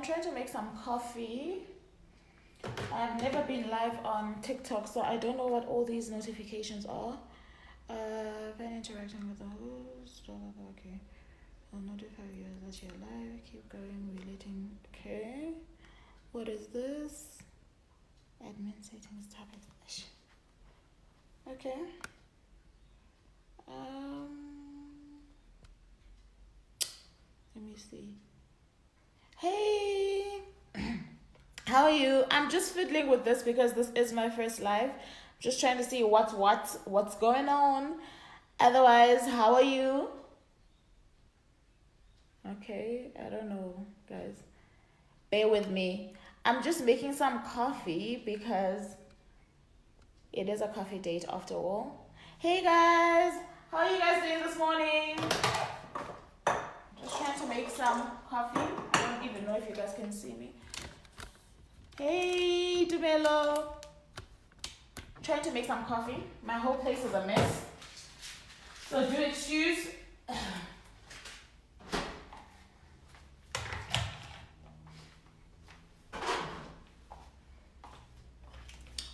trying to make some coffee. I've never been live on TikTok, so I don't know what all these notifications are. When interacting with the host, okay. I'll notify you that you're live. Keep going, relating. Okay. What is this? Admin settings topic. Okay. Let me see. Hey. How are you? I'm just fiddling with this because this is my first live. Just trying to see what's going on. Otherwise, how are you? Okay, I don't know, guys. Bear with me. I'm just making some coffee because it is a coffee date after all. Hey guys, how are you guys doing this morning? Just trying to make some coffee. I don't even know if you guys can see me. Hey, Dumelo. Trying to make some coffee. My whole place is a mess. So do excuse.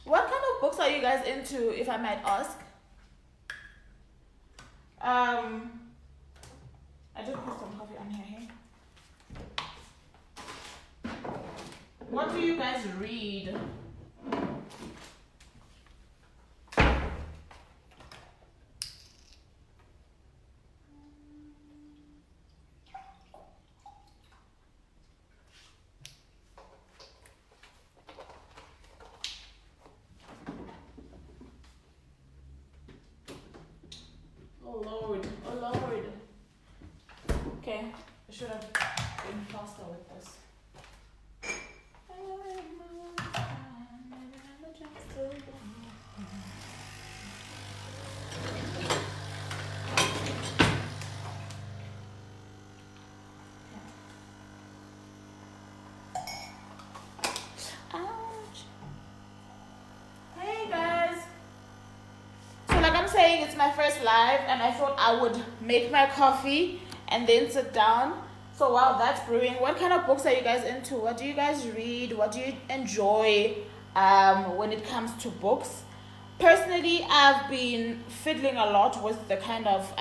What kind of books are you guys into, if I might ask? I just put some coffee on here, hey? What do you guys read? Oh Lord. Okay, I should have been faster with this. Ouch. Hey guys. So like I'm saying, it's my first live and I thought I would make my coffee and then sit down. So while that's brewing, what kind of books are you guys into? What do you guys read? What do you enjoy when it comes to books? Personally, I've been fiddling a lot with the kind of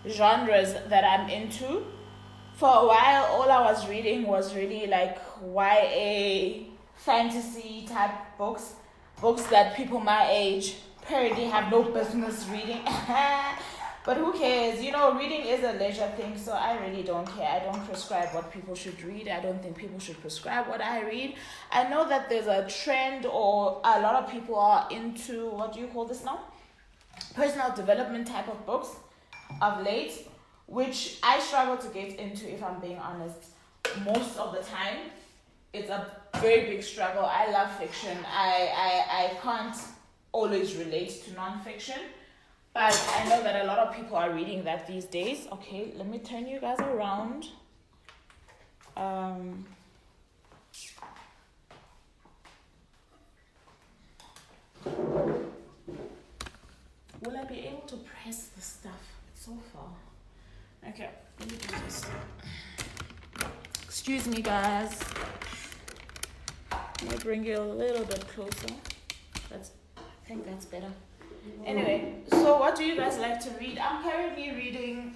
genres that I'm into. For a while, all I was reading was really like YA fantasy type books. Books that people my age apparently have no business reading. But who cares? You know, reading is a leisure thing, so I really don't care. I don't prescribe what people should read. I don't think people should prescribe what I read. I know that there's a trend, or a lot of people are into, what do you call this now? Personal development type of books of late, which I struggle to get into, if I'm being honest. Most of the time, it's a very big struggle. I love fiction. I can't always relate to non-fiction. But I know that a lot of people are reading that these days. Okay, let me turn you guys around. Will I be able to press the stuff? It's so far. Okay, let me do this. Excuse me, guys. Let me bring you a little bit closer. I think that's better. Anyway, so what do you guys like to read? I'm currently reading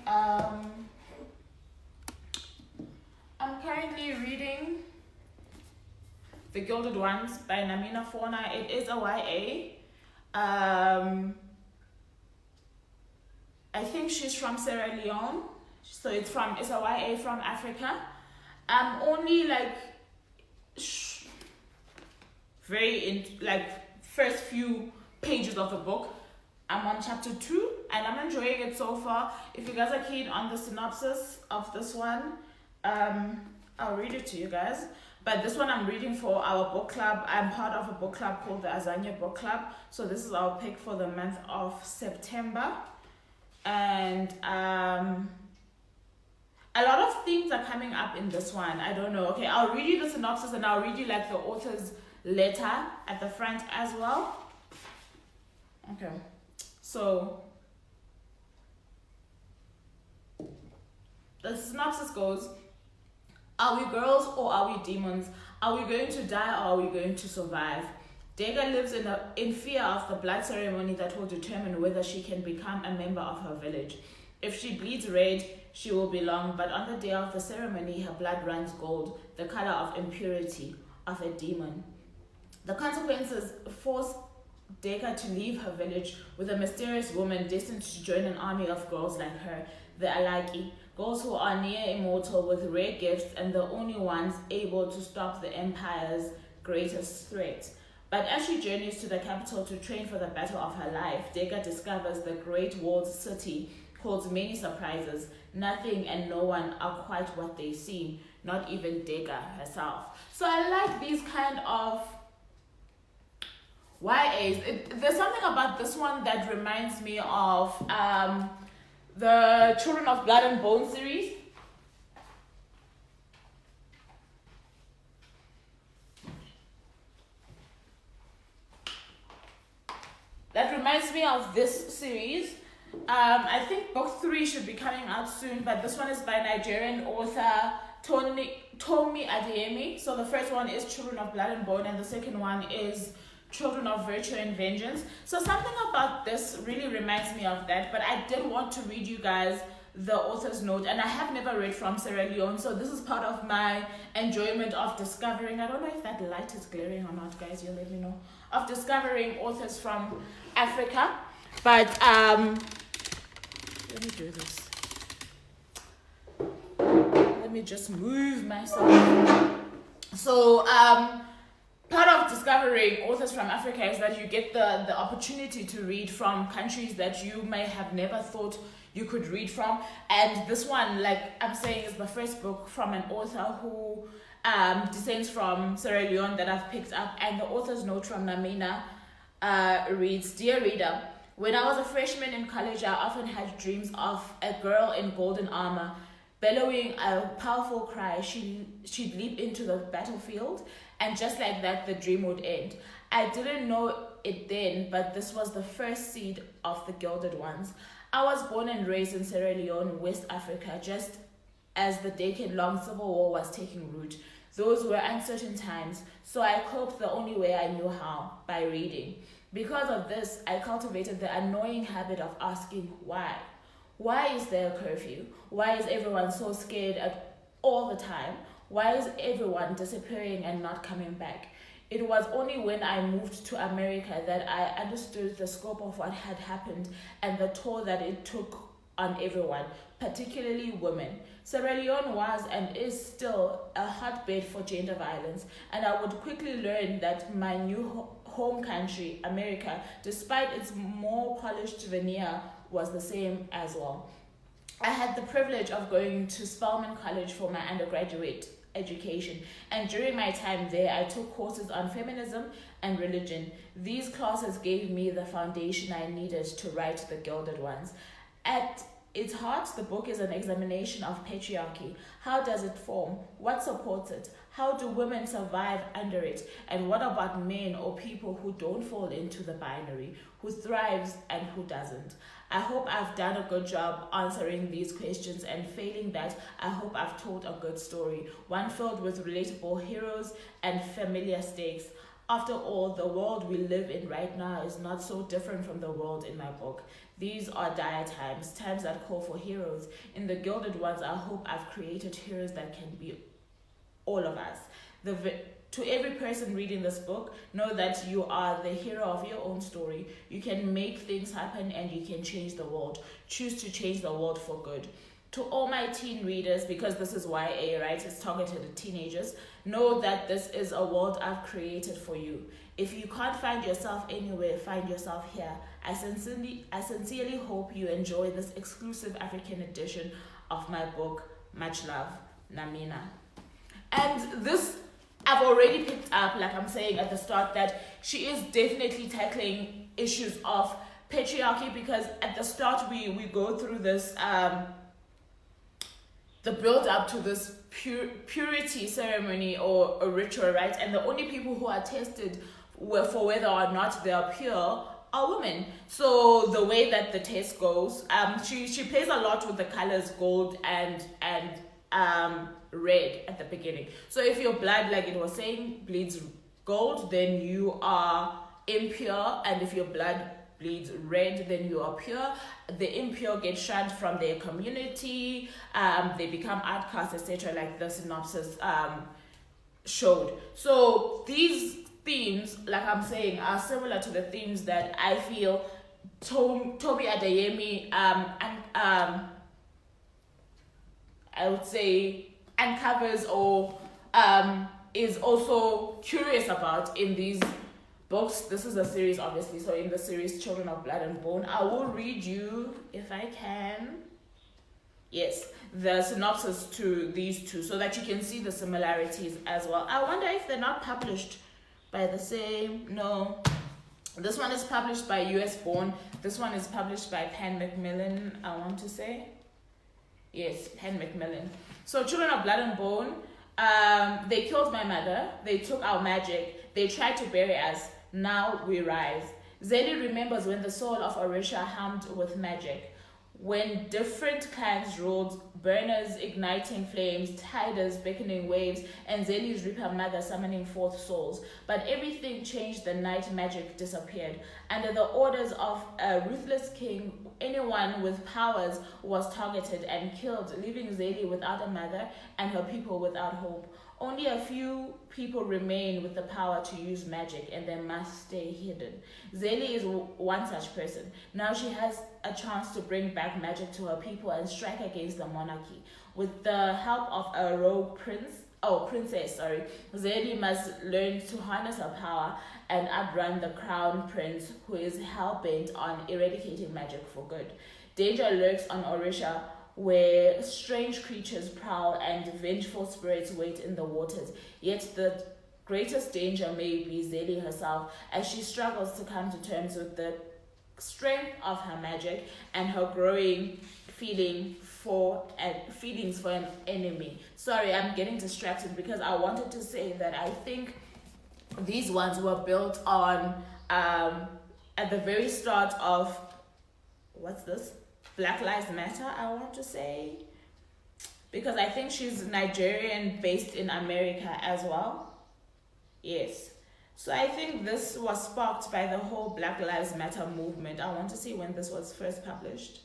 The Gilded Ones by Namina Fauna. It is a YA. I think she's from Sierra Leone, so it's a YA from Africa. I'm only like first few pages of the book. I'm on chapter 2 and I'm enjoying it so far. If you guys are keen on the synopsis of this one, I'll read it to you guys. But this one I'm reading for our book club. I'm part of a book club called the Azania Book Club. So this is our pick for the month of September. And a lot of things are coming up in this one. I don't know. Okay, I'll read you the synopsis and I'll read you like the author's letter at the front as well. Okay, so the synopsis goes: Are we girls or are we demons? Are we going to die or are we going to survive? Dega lives in fear of the blood ceremony that will determine whether she can become a member of her village. If she bleeds red, she will belong, but on the day of the ceremony, her blood runs gold, the color of impurity of a demon. The consequences force Deka to leave her village with a mysterious woman destined to join an army of girls like her, the Alaki, girls who are near immortal with rare gifts and the only ones able to stop the Empire's greatest threat. But as she journeys to the capital to train for the battle of her life, Deka discovers the great walled city holds many surprises. Nothing and no one are quite what they seem, not even Deka herself. So I like these kind of YAs. There's something about this one that reminds me of the Children of Blood and Bone series. That reminds me of this series. I think book 3 should be coming out soon, but this one is by Nigerian author Tomi Adeyemi. So the first one is Children of Blood and Bone, and the second one is Children of Virtue and Vengeance. So something about this really reminds me of that, but I did want to read you guys the author's note, and I have never read from Sierra Leone, so this is part of my enjoyment of discovering, I don't know if that light is glaring or not, guys, you'll let me know, of discovering authors from Africa. But let me do this. Let me just move myself. So part of discovering authors from Africa is that you get the opportunity to read from countries that you may have never thought you could read from. And this one, like I'm saying, is the first book from an author who descends from Sierra Leone that I've picked up. And the author's note from Namina reads, "Dear reader, when I was a freshman in college, I often had dreams of a girl in golden armor, bellowing a powerful cry. She'd leap into the battlefield, and just like that, the dream would end. I didn't know it then, but this was the first seed of the Gilded Ones. I was born and raised in Sierra Leone, West Africa, just as the decade-long civil war was taking root. Those were uncertain times, so I coped the only way I knew how, by reading. Because of this, I cultivated the annoying habit of asking why. Why is there a curfew? Why is everyone so scared all the time? Why is everyone disappearing and not coming back? It was only when I moved to America that I understood the scope of what had happened and the toll that it took on everyone, particularly women. Sierra Leone was and is still a hotbed for gender violence, and I would quickly learn that my new home country, America, despite its more polished veneer, was the same as well. I had the privilege of going to Spelman College for my undergraduate education, and during my time there, I took courses on feminism and religion. These classes gave me the foundation I needed to write The Gilded Ones. At its heart, the book is an examination of patriarchy. How does it form? What supports it? How do women survive under it? And what about men or people who don't fall into the binary, who thrives and who doesn't? I hope I've done a good job answering these questions, and failing that, I hope I've told a good story, one filled with relatable heroes and familiar stakes. After all, the world we live in right now is not so different from the world in my book. These are dire times, times that call for heroes. In The Gilded Ones, I hope I've created heroes that can be all of us. To every person reading this book, know that you are the hero of your own story. You can make things happen and you can change the world. Choose to change the world for good. To all my teen readers, because this is YA, right? It's targeted at teenagers. Know that this is a world I've created for you. If you can't find yourself anywhere, find yourself here. I sincerely hope you enjoy this exclusive African edition of my book. Much love, Namina. And this, I've already picked up, like I'm saying at the start, that she is definitely tackling issues of patriarchy, because at the start we go through this the build up to this purity ceremony or a ritual, right? And the only people who are tested for whether or not they are pure are women. So the way that the test goes, she plays a lot with the colors gold and red at the beginning. So if your blood, like it was saying, bleeds gold, then you are impure, and if your blood bleeds red, then you are pure. The impure get shunned from their community, they become outcasts, etc., like the synopsis showed. So these themes, like I'm saying, are similar to the themes that I feel Toby Adeyemi I would say uncovers or is also curious about in these books. This is a series, obviously, so in the series Children of Blood and Bone, I will read you, if I can, yes, the synopsis to these two so that you can see the similarities as well. I wonder if they're not published by the same. No, this one is published by US Born. This one is published by Pan Macmillan, I want to say. Yes, Pan Macmillan. So Children of Blood and Bone, they killed my mother, they took our magic, they tried to bury us, now we rise. Zeli remembers when the soul of Orisha hummed with magic, when different clans ruled, burners igniting flames, tiders beckoning waves, and Zeli's Reaper mother summoning forth souls. But everything changed the night magic disappeared. Under the orders of a ruthless king, anyone with powers was targeted and killed, leaving Zeli without a mother and her people without hope. Only a few people remain with the power to use magic, and they must stay hidden. Zeli is one such person. Now she has a chance to bring back magic to her people and strike against the monarchy. With the help of a rogue princess, Zeli must learn to harness her power and outrun the crown prince, who is hell-bent on eradicating magic for good. Danger lurks on Orisha, where strange creatures prowl and vengeful spirits wait in the waters. Yet the greatest danger may be Zeli herself, as she struggles to come to terms with the strength of her magic and her growing feelings for an enemy. Sorry, I'm getting distracted because I wanted to say that I think these ones were built on at the very start of Black Lives Matter, I want to say, because I think she's Nigerian based in America as well. Yes. So I think this was sparked by the whole Black Lives Matter movement. I want to see when this was first published.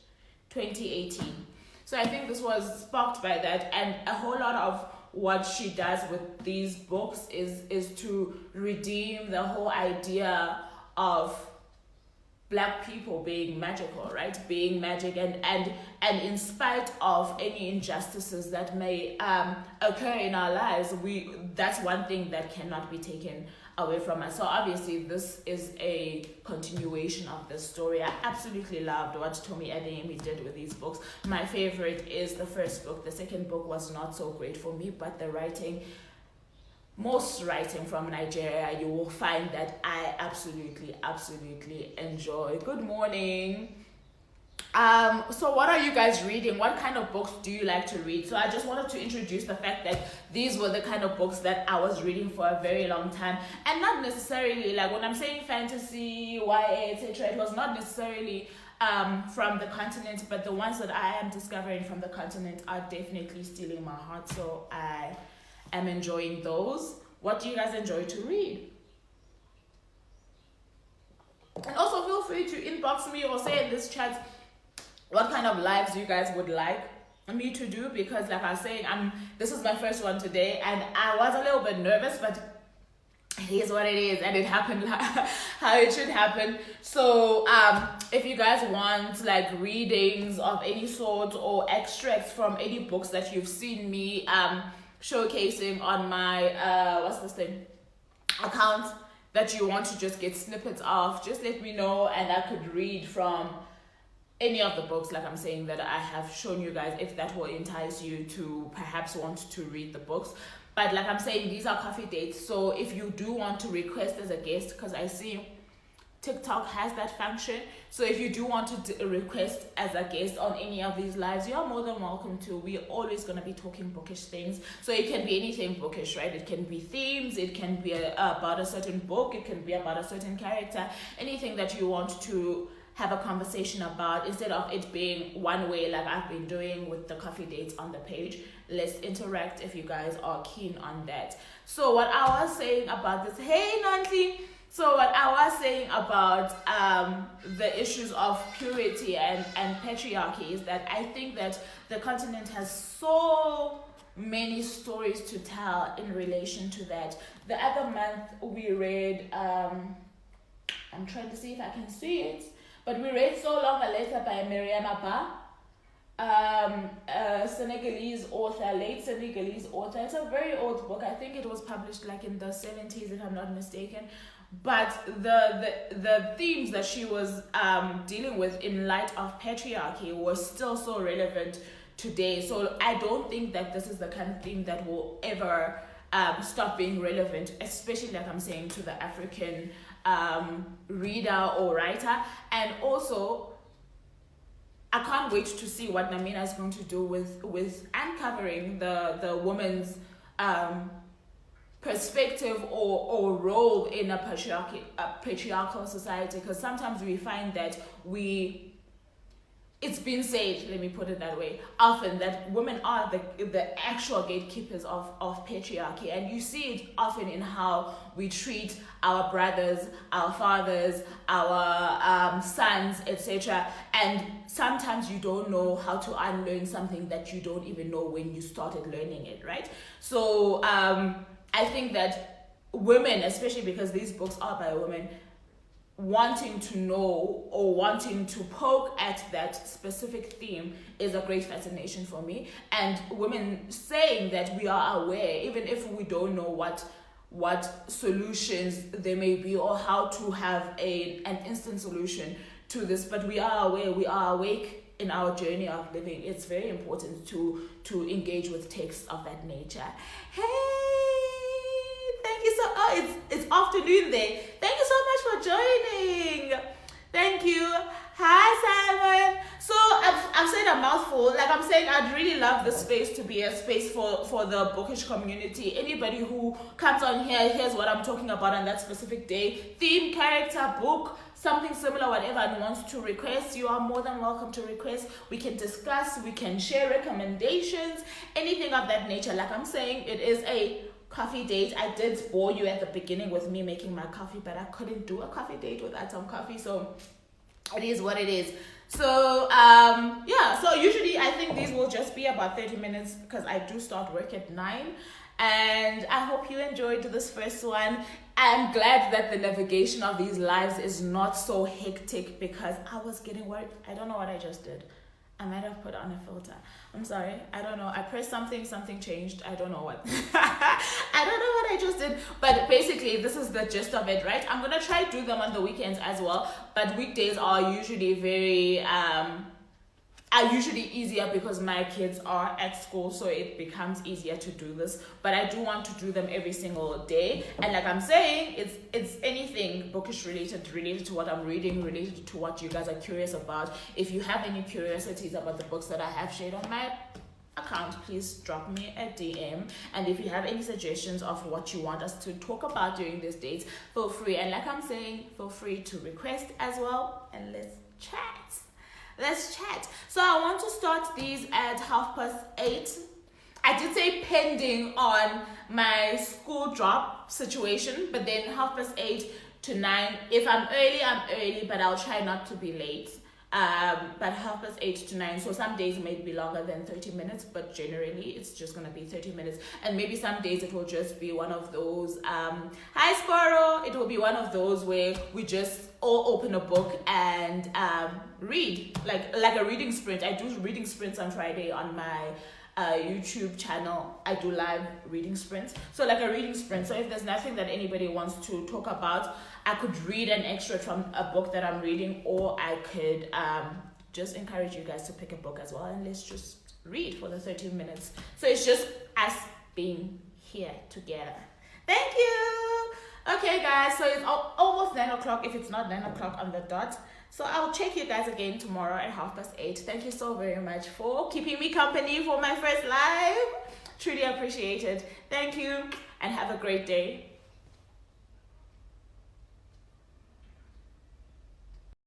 2018. So I think this was sparked by that, and a whole lot of what she does with these books is to redeem the whole idea of Black people being magical, right? Being magic, and in spite of any injustices that may occur in our lives, that's one thing that cannot be taken away from us. So obviously this is a continuation of this story. I absolutely loved what Tomi Adeyemi did with these books. My favorite is the first book. The second book was not so great for me, but the most writing from Nigeria, you will find that I absolutely enjoy. Good morning. So what are you guys reading? What kind of books do you like to read? So I just wanted to introduce the fact that these were the kind of books that I was reading for a very long time, and not necessarily, like when I'm saying fantasy, YA, etc., it was not necessarily from the continent, but the ones that I am discovering from the continent are definitely stealing my heart, so I am enjoying those. What do you guys enjoy to read? And also feel free to inbox me or say in this chat what kind of lives you guys would like me to do, because like I was saying, this is my first one today and I was a little bit nervous, but it is what it is, and it happened how it should happen. So if you guys want like readings of any sort or extracts from any books that you've seen me showcasing on my account that you want to just get snippets of, just let me know and I could read from any of the books, like I'm saying, that I have shown you guys, if that will entice you to perhaps want to read the books. But like I'm saying, these are coffee dates, so if you do want to request as a guest, because I see TikTok has that function, so if you do want to request as a guest on any of these lives, you're more than welcome to. We're always going to be talking bookish things, so it can be anything bookish, right? It can be themes, it can be about a certain book, it can be about a certain character, anything that you want to have a conversation about, instead of it being one way like I've been doing with the coffee dates on the page. Let's interact if you guys are keen on that. So what I was saying about this, hey Nantli, so what I was saying about the issues of purity and patriarchy is that I think that the continent has so many stories to tell in relation to that. The other month we read, I'm trying to see if I can see it, but we read So Long a Letter by Miriam Abba, a Senegalese author, late Senegalese author. It's a very old book. I think it was published like in the 70s, if I'm not mistaken. But the themes that she was dealing with in light of patriarchy was still so relevant today. So I don't think that this is the kind of theme that will ever stop being relevant, especially like I'm saying to the African reader or writer. And also, I can't wait to see what Namina is going to do with uncovering the woman's perspective or role in a patriarchal society, because sometimes we find that it's been said, let me put it that way, often that women are the actual gatekeepers of patriarchy, and you see it often in how we treat our brothers, our fathers, our sons, etc. And sometimes you don't know how to unlearn something that you don't even know when you started learning it, right? So I think that women, especially because these books are by women, wanting to know or wanting to poke at that specific theme is a great fascination for me. And women saying that we are aware, even if we don't know what solutions there may be or how to have an instant solution to this, but we are aware, we are awake in our journey of living. It's very important to engage with texts of that nature. Hey, thank you so it's afternoon there. Thank you so much for joining. Thank you. Hi Simon. So I've said a mouthful. Like I'm saying, I'd really love this space to be a space for the bookish community. Anybody who comes on here hears what I'm talking about on that specific day, theme, character, book, something similar, whatever, and wants to request, you are more than welcome to request. We can discuss, we can share recommendations, anything of that nature. Like I'm saying, it is a coffee date. I did bore you at the beginning with me making my coffee, but I couldn't do a coffee date without some coffee, so it is what it is. So yeah, so usually I think these will just be about 30 minutes because I do start work at 9. And I hope you enjoyed this first one. I'm glad that the navigation of these lives is not so hectic because I was getting worried. I don't know what I just did. I might have put on a filter. I'm sorry. I don't know. I pressed something changed. I don't know what. I don't know what I just did. But basically, this is the gist of it, right? I'm going to try to do them on the weekends as well. But weekdays are usually easier because my kids are at school, so it becomes easier to do this. But I do want to do them every single day. And like I'm saying, it's anything bookish related to what I'm reading, related to what you guys are curious about. If you have any curiosities about the books that I have shared on my account, please drop me a DM. And if you have any suggestions of what you want us to talk about during these dates, feel free. And like I'm saying, feel free to request as well, and let's chat. So I want to start these at 8:30. I did say pending on my school drop situation, but then 8:30 to 9. If I'm early, but I'll try not to be late. But 8:30 to 9. So some days may be longer than 30 minutes, but generally it's just gonna be 30 minutes. And maybe some days it will just be one of those hi Squirrel. It will be one of those where we just all open a book and read, like a reading sprint. I do reading sprints on Friday on my YouTube channel. I do live reading sprints, so like a reading sprint. So if there's nothing that anybody wants to talk about, I could read an extract from a book that I'm reading, or I could just encourage you guys to pick a book as well, and let's just read for the 30 minutes. So it's just us being here together. Thank you. Okay guys, so it's almost 9 o'clock, if it's not 9 o'clock on the dot. So I'll check you guys again tomorrow at 8:30. Thank you so very much for keeping me company for my first live. Truly appreciate it. Thank you and have a great day.